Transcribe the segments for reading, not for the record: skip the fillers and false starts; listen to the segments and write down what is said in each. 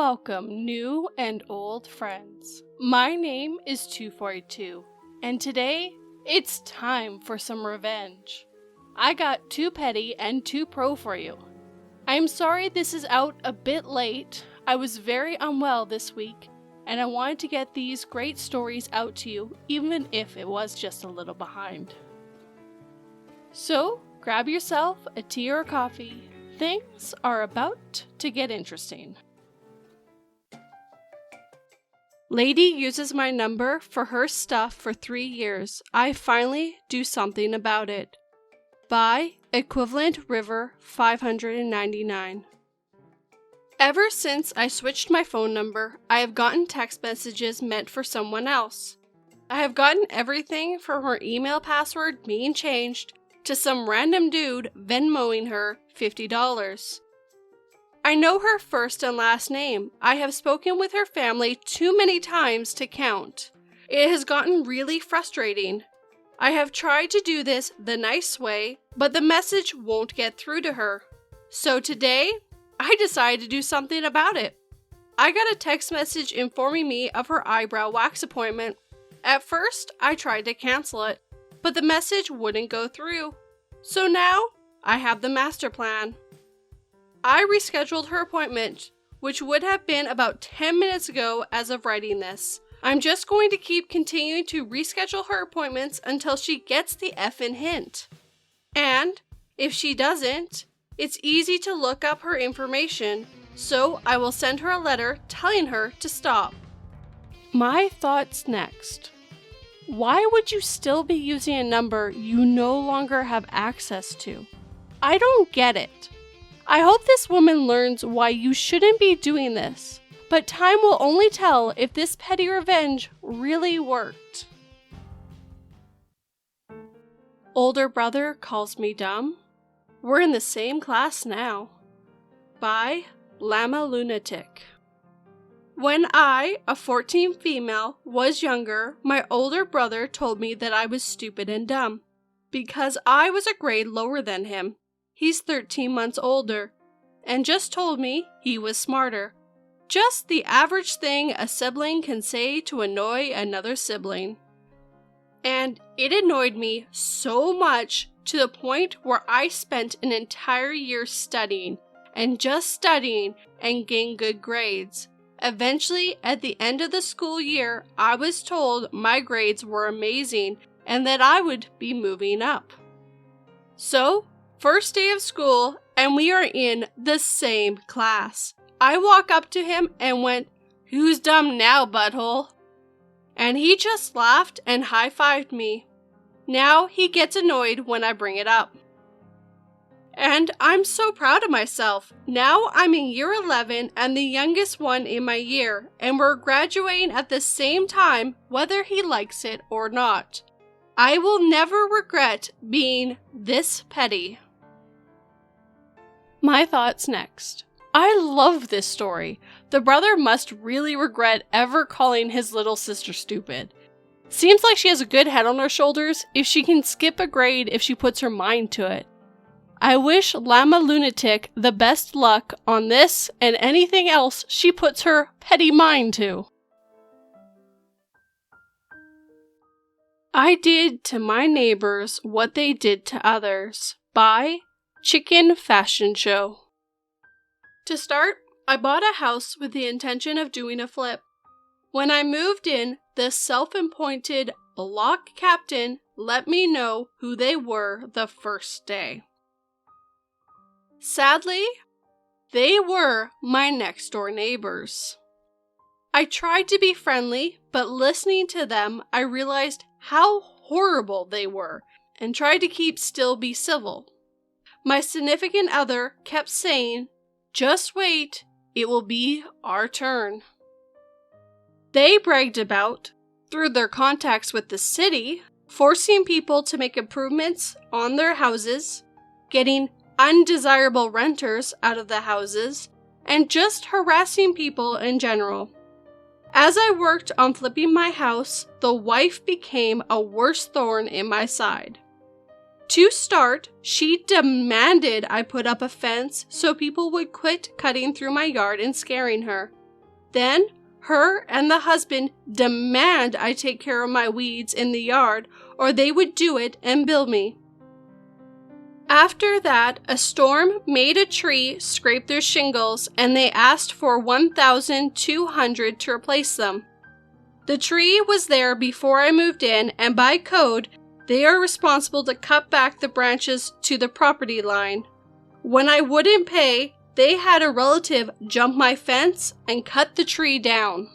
Welcome, new and old friends. My name is 242, and today it's time for some revenge. I got too petty and too pro for you. I'm sorry this is out a bit late. I was very unwell this week, and I wanted to get these great stories out to you, even if it was just a little behind. So, grab yourself a tea or a coffee. Things are about to get interesting. Lady uses my number for her stuff for 3 years. I finally do something about it. By Equivalent River 599. Ever since I switched my phone number, I have gotten text messages meant for someone else. I have gotten everything from her email password being changed to some random dude Venmoing her $50. I know her first and last name. I have spoken with her family too many times to count. It has gotten really frustrating. I have tried to do this the nice way, but the message won't get through to her. So today, I decided to do something about it. I got a text message informing me of her eyebrow wax appointment. At first, I tried to cancel it, but the message wouldn't go through. So now, I have the master plan. I rescheduled her appointment, which would have been about 10 minutes ago as of writing this. I'm just going to keep continuing to reschedule her appointments until she gets the effing hint. And if she doesn't, it's easy to look up her information, so I will send her a letter telling her to stop. My thoughts next. Why would you still be using a number you no longer have access to? I don't get it. I hope this woman learns why you shouldn't be doing this, but time will only tell if this petty revenge really worked. Older brother calls me dumb. We're in the same class now. By Llama Lunatic. When I, a 14 female, was younger, my older brother told me that I was stupid and dumb, because I was a grade lower than him. He's 13 months older, and just told me he was smarter. Just the average thing a sibling can say to annoy another sibling. And it annoyed me so much to the point where I spent an entire year studying, and just studying, and getting good grades. Eventually, at the end of the school year, I was told my grades were amazing and that I would be moving up. So, first day of school, and we are in the same class. I walk up to him and went, "Who's dumb now, butthole?" And he just laughed and high-fived me. Now he gets annoyed when I bring it up. And I'm so proud of myself. Now I'm in year 11 and the youngest one in my year, and we're graduating at the same time whether he likes it or not. I will never regret being this petty. My thoughts next. I love this story. The brother must really regret ever calling his little sister stupid. Seems like she has a good head on her shoulders if she can skip a grade if she puts her mind to it. I wish Llama Lunatic the best luck on this and anything else she puts her petty mind to. I did to my neighbors what they did to others. By Chicken Fashion Show. To start, I bought a house with the intention of doing a flip. When I moved in, the self-appointed block captain let me know who they were the first day. Sadly, they were my next-door neighbors. I tried to be friendly, but listening to them, I realized how horrible they were and tried to still be civil. My significant other kept saying, "Just wait, it will be our turn." They bragged about, through their contacts with the city, forcing people to make improvements on their houses, getting undesirable renters out of the houses, and just harassing people in general. As I worked on flipping my house, the wife became a worse thorn in my side. To start, she demanded I put up a fence so people would quit cutting through my yard and scaring her. Then, her and the husband demand I take care of my weeds in the yard, or they would do it and bill me. After that, a storm made a tree scrape their shingles, and they asked for $1,200 to replace them. The tree was there before I moved in, and by code, they are responsible to cut back the branches to the property line. When I wouldn't pay, they had a relative jump my fence and cut the tree down.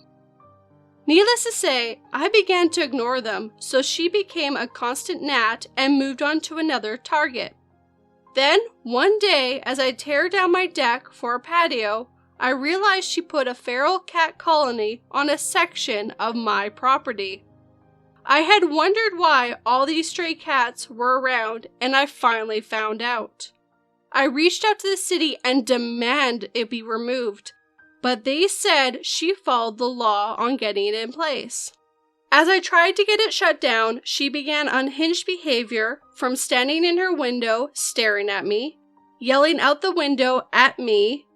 Needless to say, I began to ignore them, so she became a constant gnat and moved on to another target. Then, one day, as I tear down my deck for a patio, I realized she put a feral cat colony on a section of my property. I had wondered why all these stray cats were around, and I finally found out. I reached out to the city and demanded it be removed, but they said she followed the law on getting it in place. As I tried to get it shut down, she began unhinged behavior, from standing in her window staring at me, yelling out the window at me,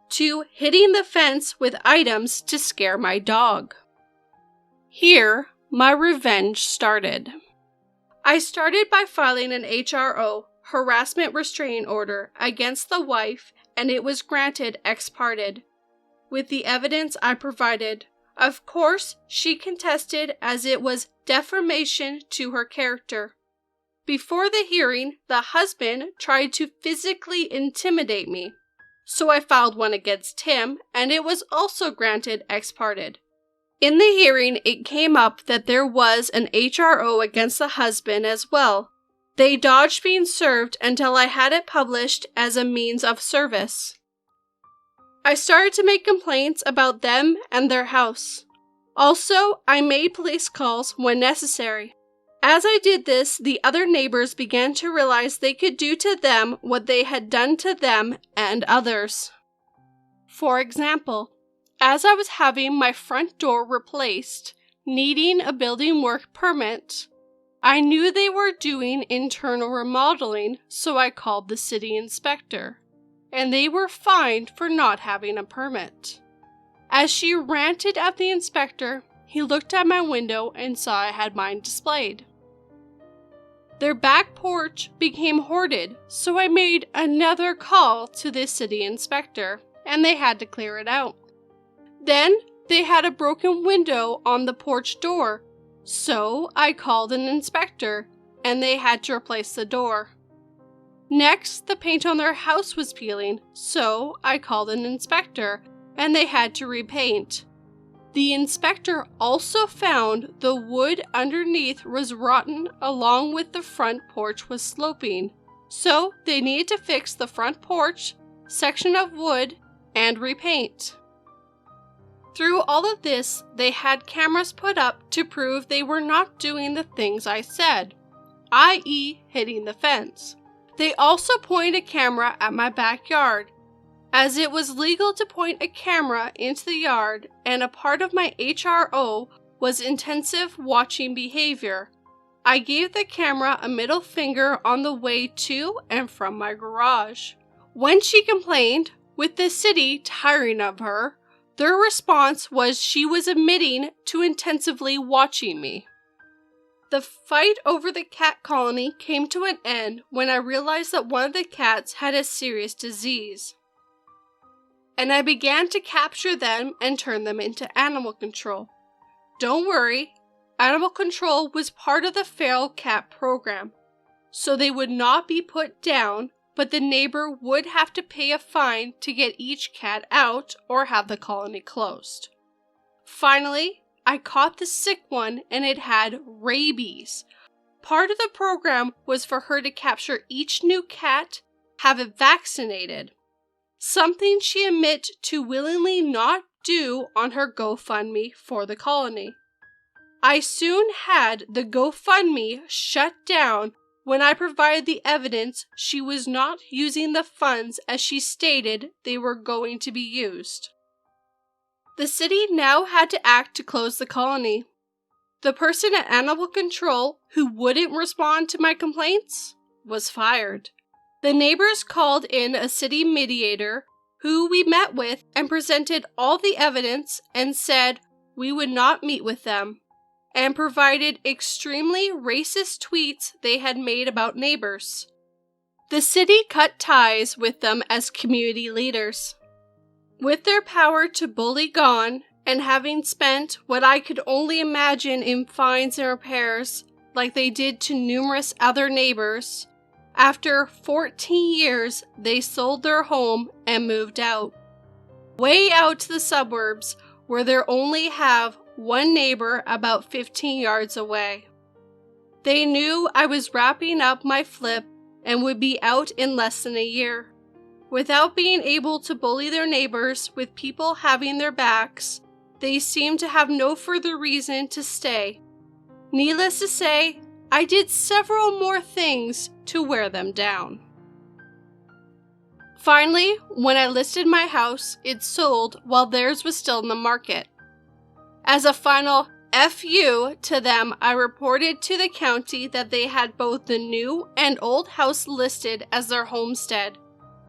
to hitting the fence with items to scare my dog. Here, my revenge started. I started by filing an HRO, harassment restraining order, against the wife, and it was granted ex parte. With the evidence I provided, of course, she contested as it was defamation to her character. Before the hearing, the husband tried to physically intimidate me, so I filed one against him, and it was also granted ex parte. In the hearing, it came up that there was an HRO against the husband as well. They dodged being served until I had it published as a means of service. I started to make complaints about them and their house. Also, I made police calls when necessary. As I did this, the other neighbors began to realize they could do to them what they had done to them and others. For example, as I was having my front door replaced, needing a building work permit, I knew they were doing internal remodeling, so I called the city inspector, and they were fined for not having a permit. As she ranted at the inspector, he looked at my window and saw I had mine displayed. Their back porch became hoarded, so I made another call to the city inspector, and they had to clear it out. Then they had a broken window on the porch door, so I called an inspector, and they had to replace the door. Next, the paint on their house was peeling, so I called an inspector, and they had to repaint. The inspector also found the wood underneath was rotten, along with the front porch was sloping, so they needed to fix the front porch, section of wood, and repaint. Through all of this, they had cameras put up to prove they were not doing the things I said, i.e. hitting the fence. They also pointed a camera at my backyard, as it was legal to point a camera into the yard, and a part of my HRO was intensive watching behavior. I gave the camera a middle finger on the way to and from my garage. When she complained, with the city tiring of her, their response was she was admitting to intensively watching me. The fight over the cat colony came to an end when I realized that one of the cats had a serious disease, and I began to capture them and turn them into animal control. Don't worry, animal control was part of the feral cat program, so they would not be put down, but the neighbor would have to pay a fine to get each cat out or have the colony closed. Finally, I caught the sick one, and it had rabies. Part of the program was for her to capture each new cat, have it vaccinated, something she admitted to willingly not do on her GoFundMe for the colony. I soon had the GoFundMe shut down when I provided the evidence she was not using the funds as she stated they were going to be used. The city now had to act to close the colony. The person at Animal Control who wouldn't respond to my complaints was fired. The neighbors called in a city mediator who we met with and presented all the evidence and said we would not meet with them, and provided extremely racist tweets they had made about neighbors. The city cut ties with them as community leaders. With their power to bully gone, and having spent what I could only imagine in fines and repairs, like they did to numerous other neighbors, after 14 years they sold their home and moved out. Way out to the suburbs, where they only have one neighbor about 15 yards away. They knew I was wrapping up my flip and would be out in less than a year. Without being able to bully their neighbors with people having their backs, they seemed to have no further reason to stay. Needless to say, I did several more things to wear them down. Finally, when I listed my house, it sold while theirs was still in the market. As a final F you to them, I reported to the county that they had both the new and old house listed as their homestead,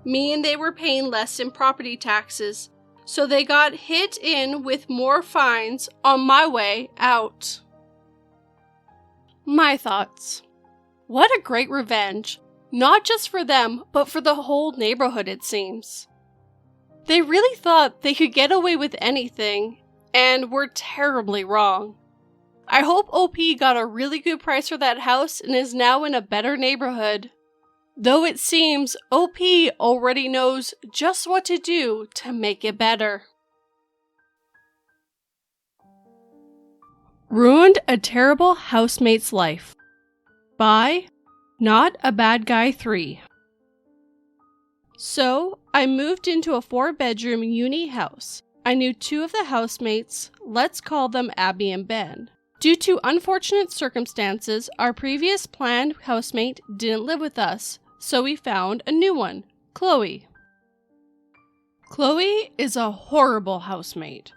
meaning they were paying less in property taxes, so they got hit in with more fines on my way out. My thoughts. What a great revenge, not just for them, but for the whole neighborhood, it seems. They really thought they could get away with anything, and were terribly wrong. I hope OP got a really good price for that house and is now in a better neighborhood. Though it seems OP already knows just what to do to make it better. Ruined a Terrible Housemate's Life by Not a Bad Guy 3. So, I moved into a 4-bedroom uni house. I knew 2 of the housemates, let's call them Abby and Ben. Due to unfortunate circumstances, our previous planned housemate didn't live with us, so we found a new one, Chloe. Chloe is a horrible housemate.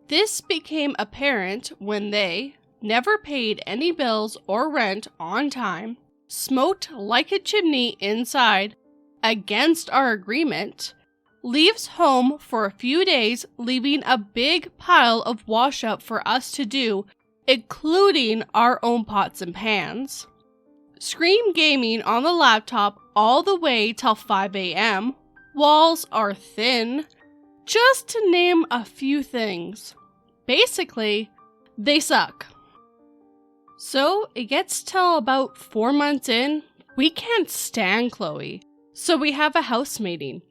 This became apparent when they never paid any bills or rent on time, smoked like a chimney inside, against our agreement, leaves home for a few days, leaving a big pile of wash up for us to do, including our own pots and pans. Scream gaming on the laptop all the way till 5 a.m. Walls are thin. Just to name a few things. Basically, they suck. So it gets till about 4 months in, we can't stand Chloe, so we have a house meeting.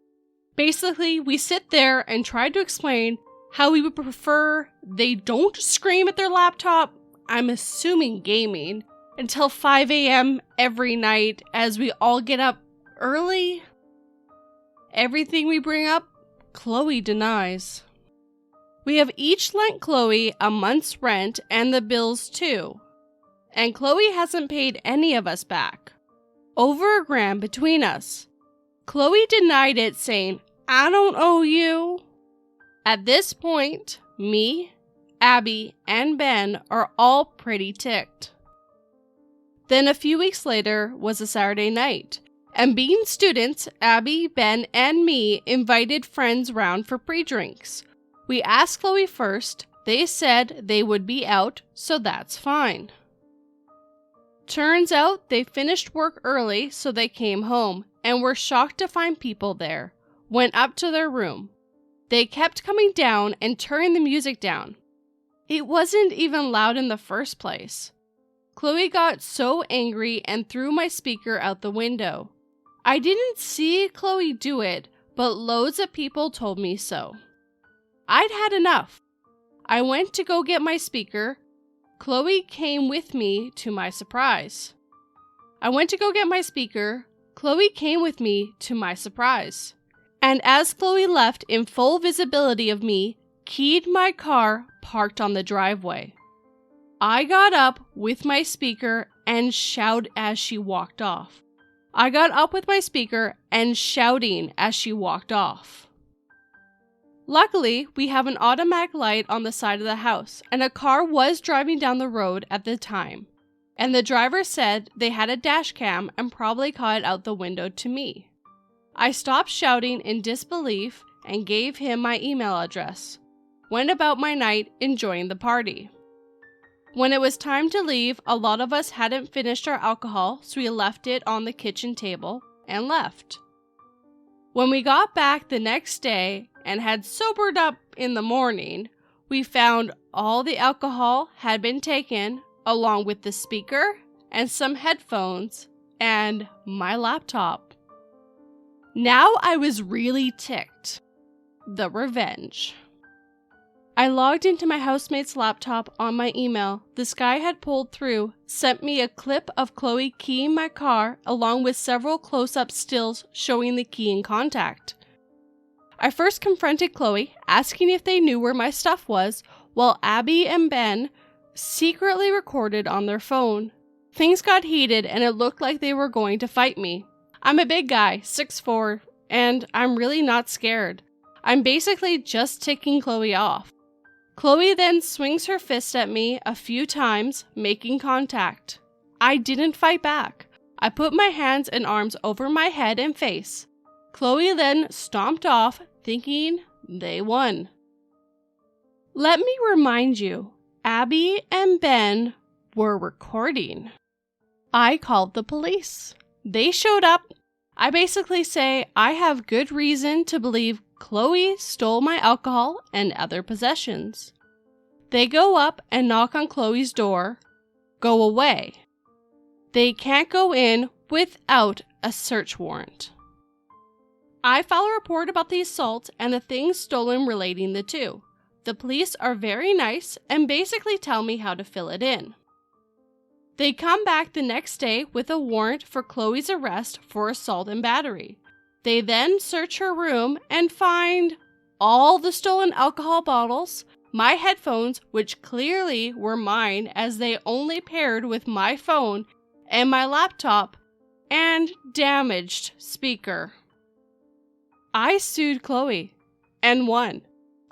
Basically, we sit there and try to explain how we would prefer they don't scream at their laptop, I'm assuming gaming, until 5 a.m. every night as we all get up early. Everything we bring up, Chloe denies. We have each lent Chloe a month's rent and the bills too, and Chloe hasn't paid any of us back. Over $1,000 between us. Chloe denied it, saying, I don't owe you. At this point, me, Abby, and Ben are all pretty ticked. Then a few weeks later was a Saturday night, and being students, Abby, Ben, and me invited friends round for pre-drinks. We asked Chloe first, they said they would be out, so that's fine. Turns out they finished work early, so they came home, and were shocked to find people there. Went up to their room. They kept coming down and turning the music down. It wasn't even loud in the first place. Chloe got so angry and threw my speaker out the window. I didn't see Chloe do it, but loads of people told me so. I'd had enough. I went to go get my speaker. Chloe came with me to my surprise. And as Chloe left in full visibility of me, keyed my car parked on the driveway. I got up with my speaker and shouted as she walked off. Luckily, we have an automatic light on the side of the house, and a car was driving down the road at the time, and the driver said they had a dash cam and probably caught it out the window to me. I stopped shouting in disbelief and gave him my email address. Went about my night enjoying the party. When it was time to leave, a lot of us hadn't finished our alcohol, so we left it on the kitchen table and left. When we got back the next day and had sobered up in the morning, we found all the alcohol had been taken, along with the speaker and some headphones and my laptop. Now I was really ticked. The revenge. I logged into my housemate's laptop on my email. This guy had pulled through, sent me a clip of Chloe keying my car along with several close-up stills showing the key in contact. I first confronted Chloe, asking if they knew where my stuff was, while Abby and Ben secretly recorded on their phone. Things got heated and it looked like they were going to fight me. I'm a big guy, 6'4", and I'm really not scared. I'm basically just ticking Chloe off. Chloe then swings her fist at me a few times, making contact. I didn't fight back. I put my hands and arms over my head and face. Chloe then stomped off, thinking they won. Let me remind you, Abby and Ben were recording. I called the police. They showed up. I basically say I have good reason to believe Chloe stole my alcohol and other possessions. They go up and knock on Chloe's door. Go away. They can't go in without a search warrant. I file a report about the assault and the things stolen relating the two. The police are very nice and basically tell me how to fill it in. They come back the next day with a warrant for Chloe's arrest for assault and battery. They then search her room and find all the stolen alcohol bottles, my headphones, which clearly were mine as they only paired with my phone, and my laptop, and damaged speaker. I sued Chloe and won.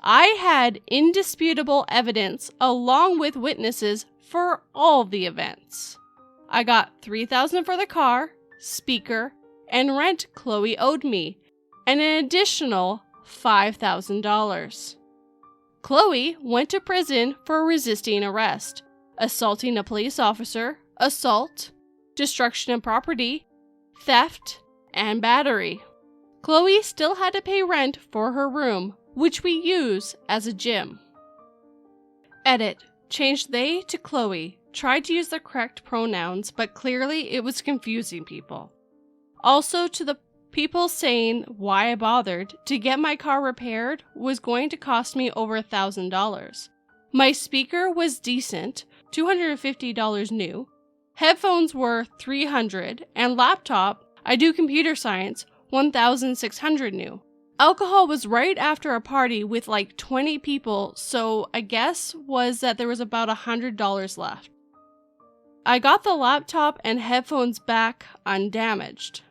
I had indisputable evidence along with witnesses for all the events. I got $3,000 for the car, speaker, and rent Chloe owed me, and an additional $5,000. Chloe went to prison for resisting arrest, assaulting a police officer, assault, destruction of property, theft, and battery. Chloe still had to pay rent for her room, which we use as a gym. Edit. Changed they to Chloe. Tried to use the correct pronouns, but clearly it was confusing people. Also, to the people saying why I bothered, to get my car repaired was going to cost me over $1,000. My speaker was decent, $250 new. Headphones were $300, and laptop, I do computer science, $1,600 new. Alcohol was right after a party with like 20 people, so I guess was that there was about $100 left. I got the laptop and headphones back undamaged.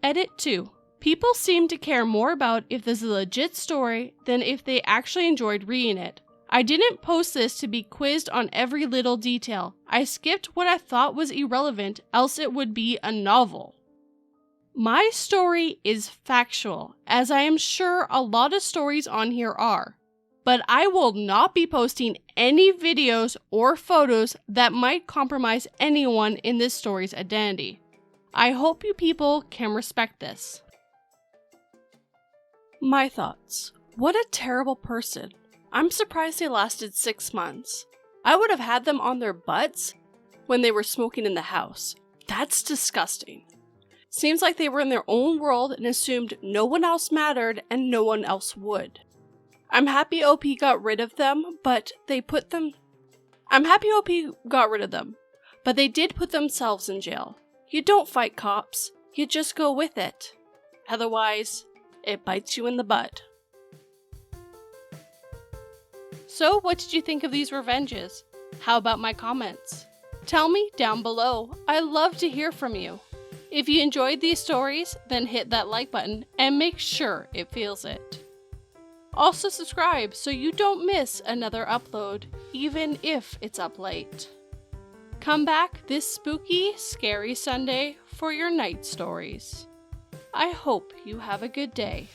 Edit 2. People seem to care more about if this is a legit story than if they actually enjoyed reading it. I didn't post this to be quizzed on every little detail. I skipped what I thought was irrelevant, else it would be a novel. My story is factual, as I am sure a lot of stories on here are, but I will not be posting any videos or photos that might compromise anyone in this story's identity. I hope you people can respect this. My thoughts. What a terrible person. I'm surprised they lasted 6 months. I would have had them on their butts when they were smoking in the house. That's disgusting. Seems like they were in their own world and assumed no one else mattered and no one else would. I'm happy OP got rid of them, but they did put themselves in jail. You don't fight cops, you just go with it. Otherwise, it bites you in the butt. So, what did you think of these revenges? How about my comments? Tell me down below. I love to hear from you. If you enjoyed these stories, then hit that like button and make sure it feels it. Also subscribe so you don't miss another upload, even if it's up late. Come back this spooky, scary Sunday for your night stories. I hope you have a good day.